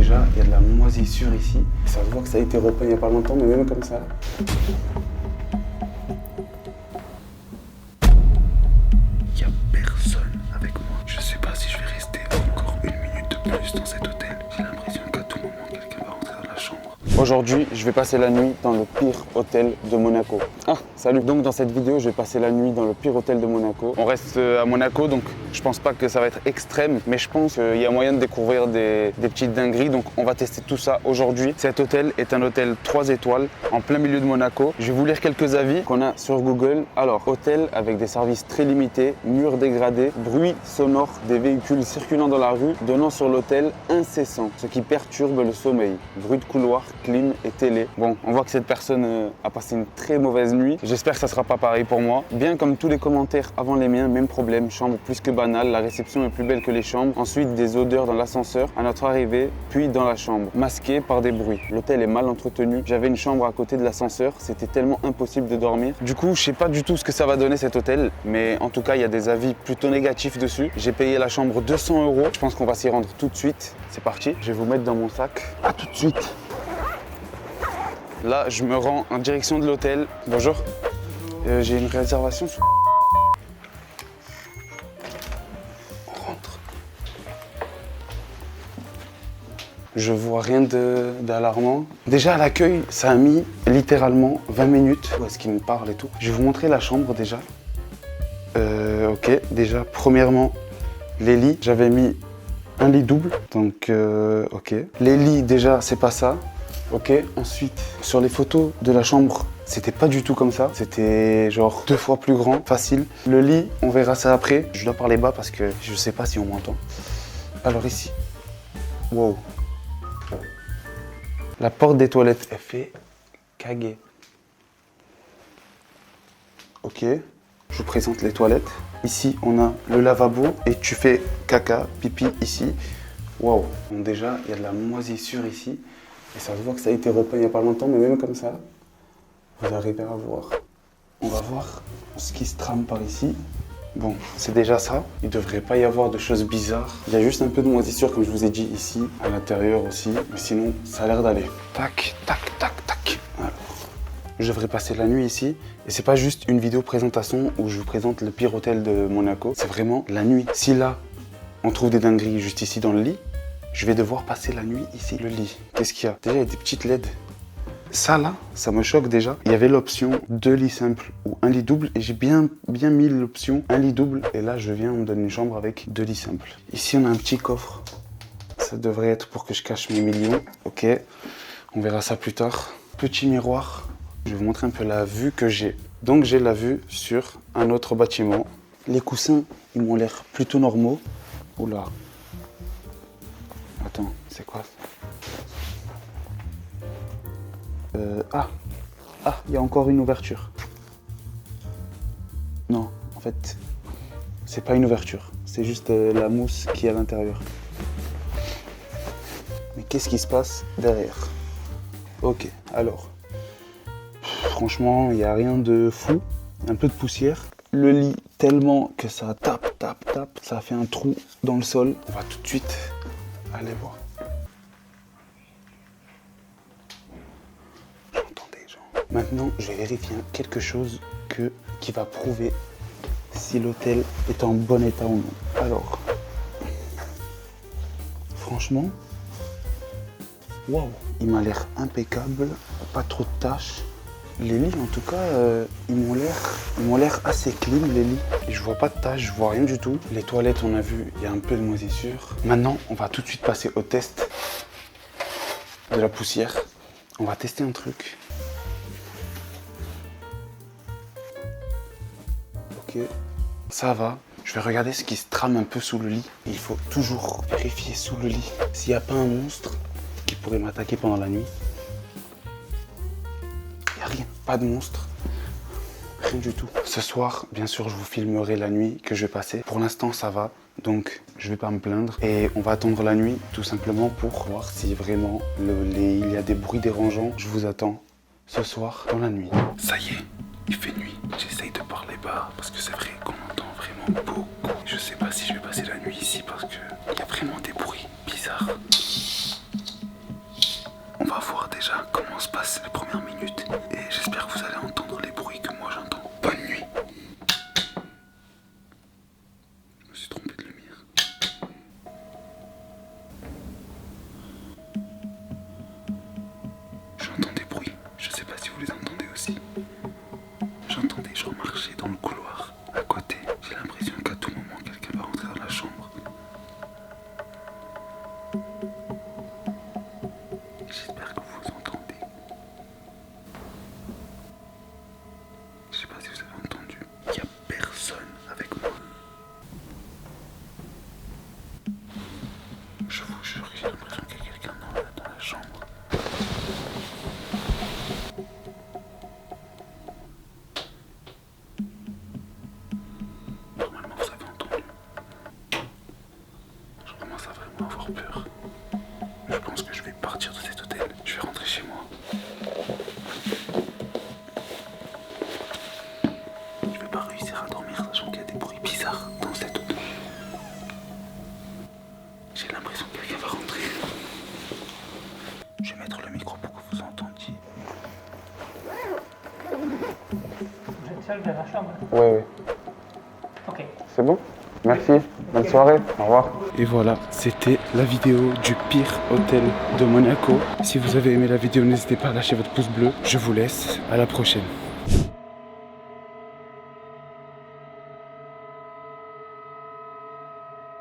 déjà, il y a de la moisissure ici. Ça se voit que ça a été repeint il n'y a pas longtemps, mais même comme ça. Il n'y a personne avec moi. Je sais pas si je vais rester encore une minute de plus dans cet hôtel. J'ai l'impression qu'à tout moment, quelqu'un va rentrer dans la chambre. Aujourd'hui, je vais passer la nuit dans le pire hôtel de Monaco. Ah, salut. Donc dans cette vidéo, je vais passer la nuit dans le pire hôtel de Monaco. On reste à Monaco, donc je pense pas que ça va être extrême, mais je pense qu'il y a moyen de découvrir des petites dingueries. Donc on va tester tout ça aujourd'hui. Cet hôtel est un hôtel 3 étoiles en plein milieu de Monaco. Je vais vous lire quelques avis qu'on a sur Google. Alors, hôtel avec des services très limités, murs dégradés, bruit sonore des véhicules circulant dans la rue, donnant sur l'hôtel incessant, ce qui perturbe le sommeil. Bruit de couloir, clim et télé. Bon, on voit que cette personne a passé une très mauvaise nuit. J'espère que ça sera pas pareil pour moi. Bien comme tous les commentaires avant les miens, même problème, chambre plus que banale, la réception est plus belle que les chambres. Ensuite, des odeurs dans l'ascenseur à notre arrivée, puis dans la chambre, masquée par des bruits. L'hôtel est mal entretenu. J'avais une chambre à côté de l'ascenseur, c'était tellement impossible de dormir. Du coup, je sais pas du tout ce que ça va donner cet hôtel, mais en tout cas, il y a des avis plutôt négatifs dessus. J'ai payé la chambre 200 €. Je pense qu'on va s'y rendre tout de suite. C'est parti. Je vais vous mettre dans mon sac. À tout de suite. Là, je me rends en direction de l'hôtel. Bonjour. J'ai une réservation. On rentre. Je vois rien d'alarmant. Déjà à l'accueil, ça a mis littéralement 20 minutes. Où est-ce qu'il me parle et tout. Je vais vous montrer la chambre déjà. Ok, déjà, premièrement, les lits. J'avais mis un lit double, donc ok. Les lits, déjà, c'est pas ça. Ok, ensuite, sur les photos de la chambre, c'était pas du tout comme ça. C'était genre 2 fois plus grand, facile. Le lit, on verra ça après. Je dois parler bas parce que je sais pas si on m'entend. Alors ici, wow. La porte des toilettes, elle fait caguer. Ok, je vous présente les toilettes. Ici, on a le lavabo et tu fais caca, pipi ici. Waouh, bon, déjà, il y a de la moisissure ici. Et ça se voit que ça a été repeint il n'y a pas longtemps, mais même comme ça, vous arrivez à voir. On va voir ce qui se trame par ici. Bon, c'est déjà ça. Il ne devrait pas y avoir de choses bizarres. Il y a juste un peu de moisissure, comme je vous ai dit, ici, à l'intérieur aussi. Mais sinon, ça a l'air d'aller. Tac, tac, tac, tac. Alors, je devrais passer la nuit ici. Et c'est pas juste une vidéo présentation où je vous présente le pire hôtel de Monaco. C'est vraiment la nuit. Si là, on trouve des dingueries juste ici dans le lit, je vais devoir passer la nuit ici. Le lit, qu'est-ce qu'il y a? Déjà, il y a des petites LED. Ça là, ça me choque déjà. Il y avait l'option 2 lits simples ou un lit double et j'ai bien mis l'option un lit double. Et là, je viens, on me donne une chambre avec 2 lits simples. Ici, on a un petit coffre. Ça devrait être pour que je cache mes millions. Ok, on verra ça plus tard. Petit miroir. Je vais vous montrer un peu la vue que j'ai. Donc, j'ai la vue sur un autre bâtiment. Les coussins, ils m'ont l'air plutôt normaux. Oula. Attends, c'est quoi ça? Ah, il y a encore une ouverture. Non, en fait, c'est pas une ouverture. C'est juste la mousse qui est à l'intérieur. Mais qu'est-ce qui se passe derrière? Ok, alors. Franchement, il n'y a rien de fou. Un peu de poussière. Le lit, tellement que ça tape. Ça a fait un trou dans le sol. On va tout de suite aller voir. J'entends des gens. Maintenant, je vais vérifier quelque chose qui va prouver si l'hôtel est en bon état ou non. Alors, franchement, waouh, il m'a l'air impeccable, pas trop de tâches. Les lits, en tout cas, ils m'ont l'air assez clean, les lits. Et je vois pas de tâches, je vois rien du tout. Les toilettes, on a vu, il y a un peu de moisissure. Maintenant, on va tout de suite passer au test de la poussière. On va tester un truc. Ok, ça va. Je vais regarder ce qui se trame un peu sous le lit. Il faut toujours vérifier sous le lit s'il n'y a pas un monstre qui pourrait m'attaquer pendant la nuit. Il n'y a rien, pas de monstre. Rien du tout. Ce soir, bien sûr, je vous filmerai la nuit que je vais passer. Pour l'instant, ça va. Donc, je vais pas me plaindre. Et on va attendre la nuit, tout simplement, pour voir si vraiment il y a des bruits dérangeants. Je vous attends ce soir dans la nuit. Ça y est, il fait nuit. J'essaye de parler bas parce que c'est vrai qu'on entend vraiment beaucoup. Je sais pas si je vais passer la nuit ici parce que il y a vraiment des bruits bizarres. va voir déjà comment se passent les premières minutes. Et j'espère que vous allez entendre les bruits que moi j'entends. Bonne nuit. Je me suis trompé de lumière. J'entends des bruits. Je sais pas si vous les entendez aussi. J'entends des gens marcher dans le couloir. À côté, j'ai l'impression qu'à tout moment, quelqu'un va rentrer dans la chambre. J'espère que vous entendez. Je sais pas si vous avez entendu. Il n'y a personne avec moi. Je vous jure que j'ai l'impression qu'il y a quelqu'un dans la chambre. Normalement, vous avez entendu. Je commence à vraiment avoir peur. Je pense que je vais partir de cet hôtel. Je vais rentrer chez moi. Je vais pas réussir à dormir sachant qu'il y a des bruits bizarres dans cet hôtel. J'ai l'impression que quelqu'un va rentrer. Je vais mettre le micro pour que vous entendiez. Vous êtes seul dans la chambre? Oui. Ok. C'est bon? Merci. Bonne soirée. Au revoir. Et voilà, c'était la vidéo du pire hôtel de Monaco. Si vous avez aimé la vidéo, n'hésitez pas à lâcher votre pouce bleu. Je vous laisse. À la prochaine.